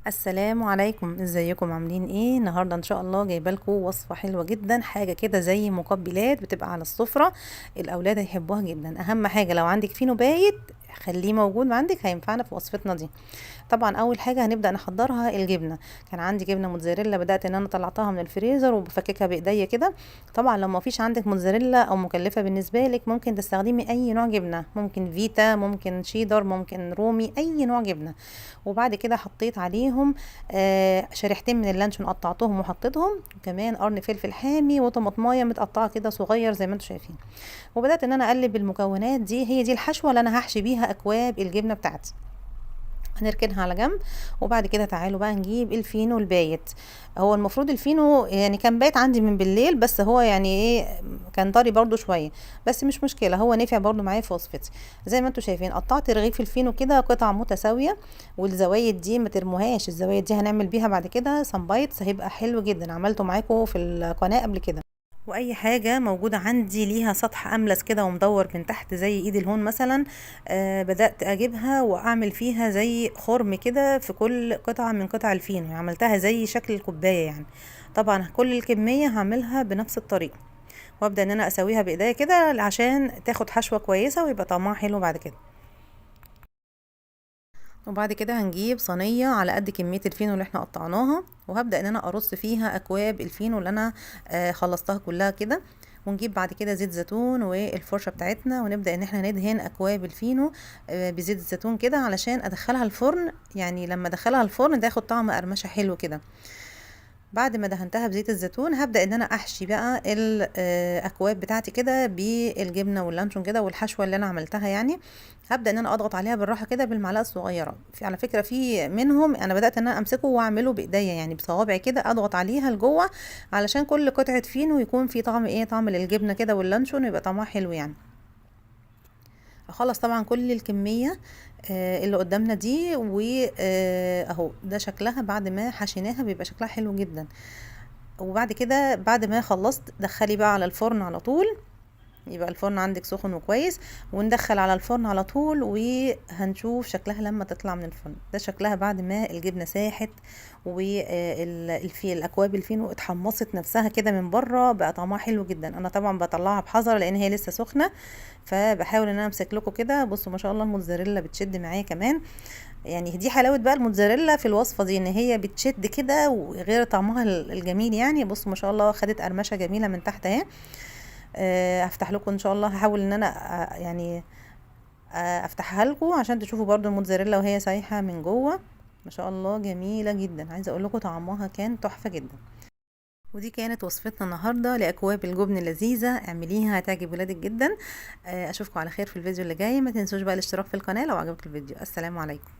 السلام عليكم، ازيكم عاملين ايه؟ النهارده ان شاء الله جايبه لكم وصفه حلوه جدا، حاجه كده زي مقبلات بتبقى على السفره. الاولاد هيحبوها جدا. اهم حاجه لو عندك فينو بايت خليه موجود عندك، هينفعنا في وصفتنا دي. طبعا اول حاجه هنبدا نحضرها الجبنه. كان عندي جبنه موتزاريلا، بدات ان انا طلعتها من الفريزر وبفككها بايديا كده. طبعا لو ما فيش عندك موتزاريلا او مكلفه بالنسبه لك، ممكن تستخدمي اي نوع جبنه، ممكن فيتا، ممكن شيدر، ممكن رومي، اي نوع جبنه. وبعد كده حطيت عليهم شريحتين من اللانشون، قطعتهم وحطيتهم، وكمان قرن فلفل حامي وطماطمايه متقطعه كده صغير زي ما انتم شايفين. وبدات ان انا اقلب المكونات دي، هي دي الحشوه اللي انا هحشي بيها اكواب الجبنه بتاعتي. هنركنها على جنب. وبعد كده تعالوا بقى نجيب الفينو البايت. هو المفروض الفينو يعني كان بايت عندي من بالليل، بس هو يعني ايه، كان طري برضو شويه. بس مش مشكله، هو نفع برضو معايا في وصفتي. زي ما انتم شايفين قطعت رغيف الفينو كده قطع متساويه. والزوايد دي ما ترموهاش، الزوايد دي هنعمل بيها بعد كده سامبايتس، هيبقى حلو جدا، عملته معاكم في القناه قبل كده. واي حاجه موجوده عندي ليها سطح املس كده ومدور من تحت زي ايد الهون مثلا، بدات اجيبها واعمل فيها زي خرم كده في كل قطعه من قطع الفينو، يعني عملتها زي شكل الكوبايه يعني. طبعا كل الكميه هعملها بنفس الطريقه. وابدا ان انا اسويها بايديا كده عشان تاخد حشوه كويسه ويبقى طعمها حلو بعد كده. وبعد كده هنجيب صينية على قد كمية الفينو اللي احنا قطعناها، وهبدأ ان انا ارص فيها اكواب الفينو اللي انا خلصتها كلها كده. ونجيب بعد كده زيت زيتون والفرشة بتاعتنا، ونبدأ ان احنا ندهن اكواب الفينو بزيت الزيتون كده علشان ادخلها الفرن، يعني لما ادخلها الفرن تاخد طعم قرمشة حلو كده. بعد ما دهنتها بزيت الزيتون هبدأ ان انا احشي بقى الاكواب بتاعتي كده بالجبنه واللانشون كده والحشوه اللي انا عملتها يعني. هبدأ ان انا اضغط عليها بالراحه كده بالمعلقه الصغيره، في على فكره في منهم انا بدأت ان انا امسكه واعمله بايديا، يعني بصوابعي كده اضغط عليها لجوه، علشان كل قطعه فينو يكون في طعم ايه، طعم للجبنه كده واللانشون، ويبقى طعمها حلو يعني. اخلص طبعا كل الكميه اللي قدامنا دي، واهو ده شكلها بعد ما حشيناها بيبقى شكلها حلو جدا. وبعد كده بعد ما خلصت دخلي بقى على الفرن على طول، يبقى الفرن عندك سخن وكويس، وندخل على الفرن على طول، وهنشوف شكلها لما تطلع من الفرن. ده شكلها بعد ما الجبنه ساحت الاكواب الفينو اتحمصت نفسها كده من بره، بقى طعمها حلو جدا. انا طبعا بطلعها بحذر لان هي لسه سخنه، فبحاول ان انا امسك لكم كده. بصوا ما شاء الله الموتزاريلا بتشد معايا كمان، يعني دي حلاوه بقى الموتزاريلا في الوصفه دي، ان هي بتشد كده وغير طعمها الجميل يعني. بصوا ما شاء الله خدت قرمشه جميله من تحت اهي. هفتح لكم ان شاء الله، هحاول ان انا يعني افتحها لكم عشان تشوفوا برضو الموتزاريلا وهي سايحه من جوه. ما شاء الله جميله جدا، عايزه اقول لكم طعمها كان تحفه جدا. ودي كانت وصفتنا النهارده لاكواب الجبن اللذيذه، اعمليها هتعجب ولادك جدا. اشوفكم على خير في الفيديو اللي جاي. ما تنسوش بقى الاشتراك في القناه لو عجبك الفيديو. السلام عليكم.